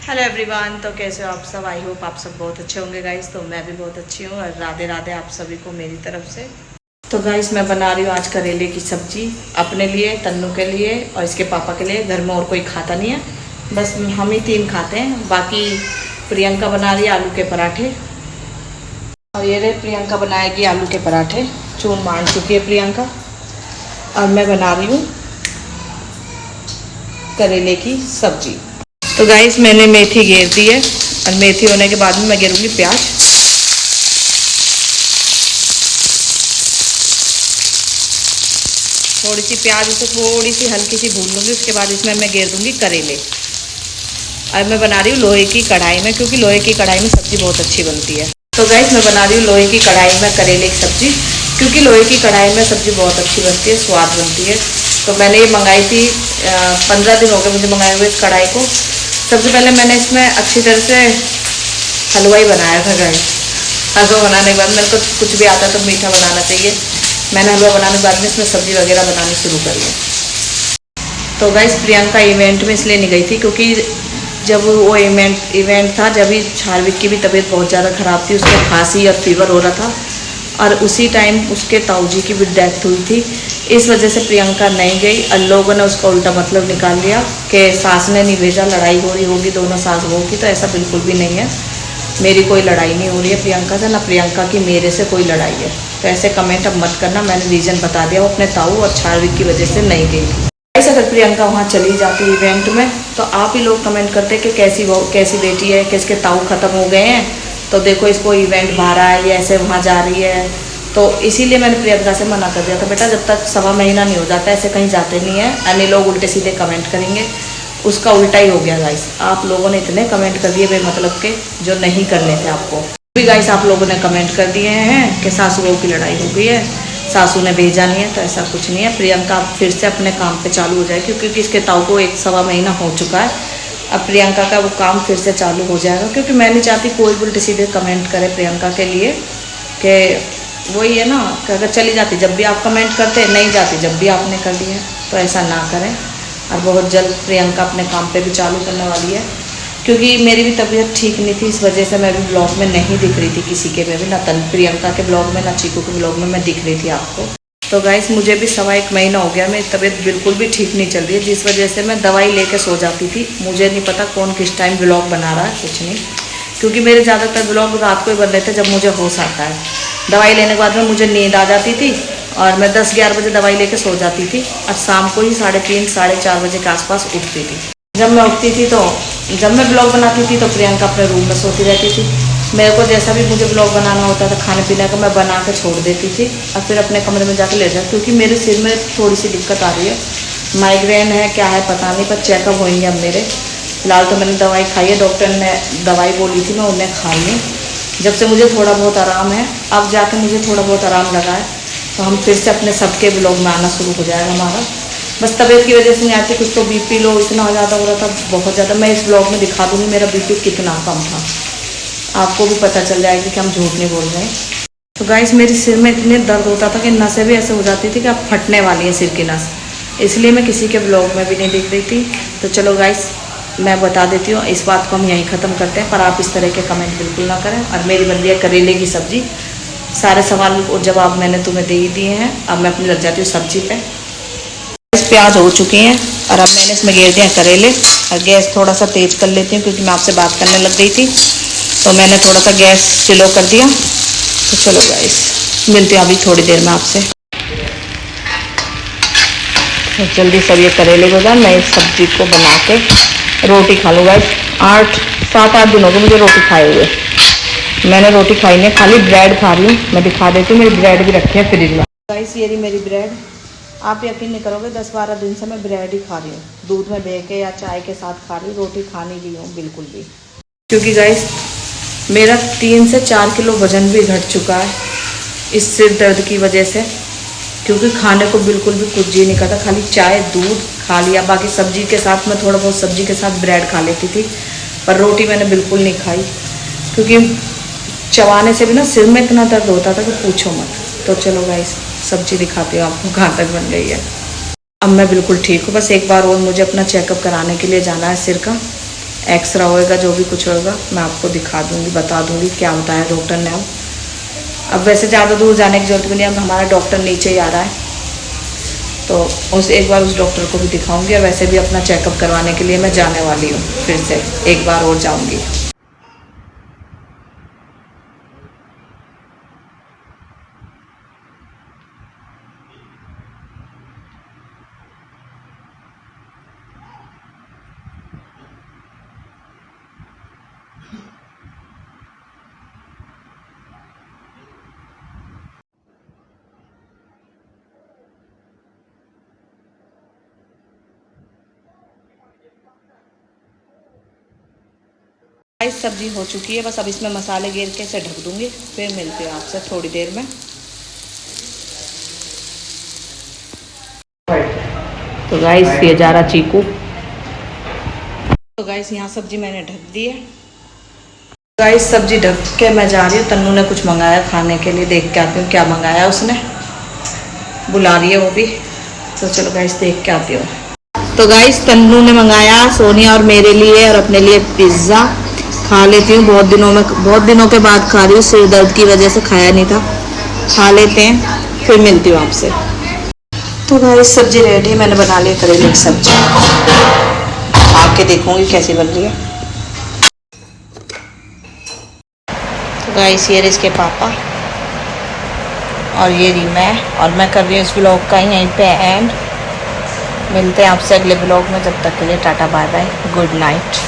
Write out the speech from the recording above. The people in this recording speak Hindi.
Hello everyone. तो कैसे हो आप सब? आई होप आप सब बहुत अच्छे होंगे गाइस। तो मैं भी बहुत अच्छी हूँ और राधे राधे आप सभी को मेरी तरफ से। तो गाइस मैं बना रही हूँ आज करेले की सब्जी अपने लिए, तन्नू के लिए और इसके पापा के लिए। घर में और कोई खाता नहीं है, बस हम ही तीन खाते हैं। बाकी प्रियंका बना रही है आलू के पराठे और ये रहे प्रियंका बनाएगी आलू के पराठे। चून मान चुकी है प्रियंका और मैं बना रही हूँ करेले की सब्जी। तो गाइस मैंने मेथी घेर दी है और मेथी होने के बाद में मैं घेरूंगी प्याज। थोड़ी सी प्याज उसे थोड़ी सी हल्की सी भून लूँगी, उसके बाद इसमें मैं घेर दूँगी करेले। और मैं बना रही हूँ लोहे की कढ़ाई में, क्योंकि लोहे की कढ़ाई में सब्ज़ी बहुत अच्छी बनती है। तो गाइस मैं बना रही हूँ लोहे की कढ़ाई में करेले की सब्ज़ी, क्योंकि लोहे की कढ़ाई में सब्ज़ी बहुत अच्छी बनती है, स्वाद बनती है। तो मैंने ये मंगाई थी, 15 दिन हो गए मुझे मंगाए हुए इस कढ़ाई को। सबसे पहले मैंने इसमें अच्छी तरह से हलवा ही बनाया था गाइस। हलवा बनाने के बाद मेरे को कुछ भी आता तो मीठा बनाना चाहिए। मैंने हलवा बनाने के बाद में इसमें सब्ज़ी वगैरह बनानी शुरू कर दी। तो गाइस प्रियंका इवेंट में इसलिए नहीं गई थी, क्योंकि जब वो इवेंट था, जब ही शार्विक की भी तबीयत बहुत ज़्यादा ख़राब थी, उसको खांसी और फीवर हो रहा था और उसी टाइम उसके ताऊ जी की भी डेथ हुई थी। इस वजह से प्रियंका नहीं गई और लोगों ने उसका उल्टा मतलब निकाल लिया कि सास ने नहीं भेजा, लड़ाई हो रही होगी दोनों सास बहू की। तो ऐसा बिल्कुल भी नहीं है, मेरी कोई लड़ाई नहीं हो रही है प्रियंका से, ना प्रियंका की मेरे से कोई लड़ाई है। तो ऐसे कमेंट अब मत करना, मैंने रीज़न बता दिया, वो अपने ताऊ और शार्विक की वजह से नहीं गई थी। ऐसे अगर प्रियंका वहाँ चली जाती इवेंट में तो आप ही लोग कमेंट करते कि कैसी बेटी है, कि इसके ताऊ ख़त्म हो गए हैं तो देखो इसको इवेंट बाहर है, या ऐसे वहाँ जा रही है। तो इसीलिए मैंने प्रियंका से मना कर दिया था, बेटा जब तक 1.25 महीना नहीं हो जाता ऐसे कहीं जाते नहीं है। अन्य लोग उल्टे सीधे कमेंट करेंगे, उसका उल्टा ही हो गया गाइस। आप लोगों ने इतने कमेंट कर दिए बेमतलब के, जो नहीं करने थे आपको भी गाइस। आप लोगों ने कमेंट कर दिए हैं कि सासू बहू की लड़ाई हो गई है, सासू ने भेजा नहीं है। तो ऐसा कुछ नहीं है। प्रियंका फिर से अपने काम पे चालू हो जाए, क्योंकि इसके ताऊ को 1.25 महीना हो चुका है। अब प्रियंका का वो काम फिर से चालू हो जाएगा, क्योंकि मैं नहीं चाहती कोई उल्टे सीधे कमेंट करे प्रियंका के लिए। कि वही है ना कि अगर चली जाती जब भी आप कमेंट करते, नहीं जाती जब भी आपने कर दिया। तो ऐसा ना करें। और बहुत जल्द प्रियंका अपने काम पे भी चालू करने वाली है, क्योंकि मेरी भी तबीयत ठीक नहीं थी, इस वजह से मैं भी ब्लॉग में नहीं दिख रही थी किसी के में भी, ना प्रियंका के ब्लॉग में ना चीकू के ब्लॉग में मैं दिख रही थी आपको। तो गाइस मुझे भी 1.25 महीना हो गया, मेरी तबीयत बिल्कुल भी ठीक नहीं चल रही है, जिस वजह से मैं दवाई लेके सो जाती थी। मुझे नहीं पता कौन किस टाइम ब्लॉग बना रहा है, कुछ नहीं, क्योंकि मेरे ज़्यादातर ब्लॉग रात को ही बन रहे थे जब मुझे होश आता है। दवाई लेने के बाद में मुझे नींद आ जाती थी और मैं 10-11 बजे दवाई लेके सो जाती थी और शाम को ही 3:30 4:30 बजे के आसपास उठती थी। जब मैं उठती थी तो जब मैं ब्लॉग बनाती थी तो प्रियंका अपने रूम में सोती रहती थी। मेरे को जैसा भी मुझे ब्लॉग बनाना होता था खाने पीने का, मैं बना के छोड़ देती थी और फिर अपने कमरे में जाके लेट जाती, क्योंकि मेरे सिर में थोड़ी सी दिक्कत आ रही है। माइग्रेन है क्या है पता नहीं, पर चेकअप होंगे अब मेरे। फिलहाल तो मैंने दवाई खाई है, डॉक्टर ने दवाई बोली थी मैं उन्हें खा ली। जब से मुझे थोड़ा बहुत आराम है, अब जाके मुझे थोड़ा बहुत आराम लगा है, तो हम फिर से अपने सबके ब्लॉग में आना शुरू हो जाएगा हमारा। बस तबीयत की वजह से नहीं आती, कुछ तो बीपी लो इतना ज़्यादा हो रहा था, बहुत ज़्यादा। मैं इस ब्लॉग में दिखा दूँगी मेरा बीपी कितना कम था, आपको भी पता चल जाएगा कि हम झूठ नहीं बोल रहे हैं। तो गाइस मेरे सिर में इतने दर्द होता था कि नसें भी ऐसे हो जाती थी कि अब फटने वाली है सिर की नस, इसलिए मैं किसी के ब्लॉग में भी नहीं दिख रही थी। तो चलो गाइस मैं बता देती हूँ, इस बात को हम यहीं ख़त्म करते हैं, पर आप इस तरह के कमेंट बिल्कुल ना करें। और मेरी बन रही है करेले की सब्ज़ी। सारे सवाल और जवाब मैंने तुम्हें दे ही दिए हैं, अब मैं अपनी लग जाती हूँ सब्जी पे। प्याज हो चुके हैं और अब मैंने इसमें घेर दिया करेले और गैस थोड़ा सा तेज़ कर लेती हूँ, क्योंकि मैं आपसे बात करने लग गई थी तो मैंने थोड़ा सा गैस स्लो कर दिया। तो चलो गाइस मिलती हूँ अभी थोड़ी देर में आपसे। तो जल्दी सब ये करेले हो जाए, मैं इस सब्जी को बना के रोटी खा लूँ गाइस। 7-8 दिन हो गए मुझे रोटी खाए हुए, मैंने रोटी खाई नहीं, खाली ब्रेड खा रही हूँ। मैं दिखा देती हूँ, मेरी ब्रेड भी रखी है फ्रिज में गाइस। ये रही मेरी ब्रेड, आप यकीन नहीं करोगे 10-12 दिन से मैं ब्रेड ही खा रही हूँ, दूध में बह के या चाय के साथ खा रही हूँ, रोटी खा नहीं रही हूँ बिल्कुल भी। क्योंकि गाइस मेरा 3 से 4 किलो वज़न भी घट चुका है इस सिर दर्द की वजह से, क्योंकि खाने को बिल्कुल भी कुछ जी नहीं करता, खाली चाय दूध खा लिया। बाकी सब्जी के साथ मैं थोड़ा बहुत सब्जी के साथ ब्रेड खा लेती थी, पर रोटी मैंने बिल्कुल नहीं खाई, क्योंकि चबाने से भी ना सिर में इतना दर्द होता था कि पूछो मत। तो चलो गाइस सब्जी दिखाती हूँ आपको कहाँ तक बन गई है। अब मैं बिल्कुल ठीक हूँ, बस एक बार और मुझे अपना चेकअप कराने के लिए जाना है सिर का। एक्सरा होएगा, जो भी कुछ होएगा मैं आपको दिखा दूँगी, बता दूँगी क्या बताया डॉक्टर ने। अब वैसे ज़्यादा दूर जाने की ज़रूरत भी नहीं, अब हमारा डॉक्टर नीचे ही आ रहा है, तो एक बार उस डॉक्टर को भी दिखाऊंगी। और वैसे भी अपना चेकअप करवाने के लिए मैं जाने वाली हूँ, फिर से एक बार और जाऊँगी। गाइस सब्जी हो चुकी है, बस अब इसमें मसाले घेर के इसे ढक दूंगी, फिर मिलती हूँ आपसे थोड़ी देर में। तो गाइस ये जा रहा चीकू। तो गाइस यहाँ सब्जी मैंने ढक दी है। गाइस सब्जी ढक के मैं जा रही हूँ। तन्नू ने कुछ मंगाया खाने के लिए, देख के आती हूँ क्या मंगाया उसने, बुला रही है वो भी, तो चलो गाइस देख के आती हूँ। तो गाइस तन्नू ने मंगाया सोनिया और मेरे लिए और अपने लिए पिज़्ज़ा। खा लेती हूँ, बहुत दिनों के बाद खा रही हूँ, सिर दर्द की वजह से खाया नहीं था। खा लेते हैं, फिर मिलती हूँ आपसे। तो गाइस सब्जी रेडी है, मैंने बना ली करेले की सब्जी, खा के देखूँगी कैसी बन रही है। तो गाइस ये इसके पापा और ये रही मैं, और मैं कर रही हूँ इस व्लॉग का यहीं पे एंड। मिलते हैं आपसे अगले व्लॉग में, जब तक के लिए tata bye bye, good night.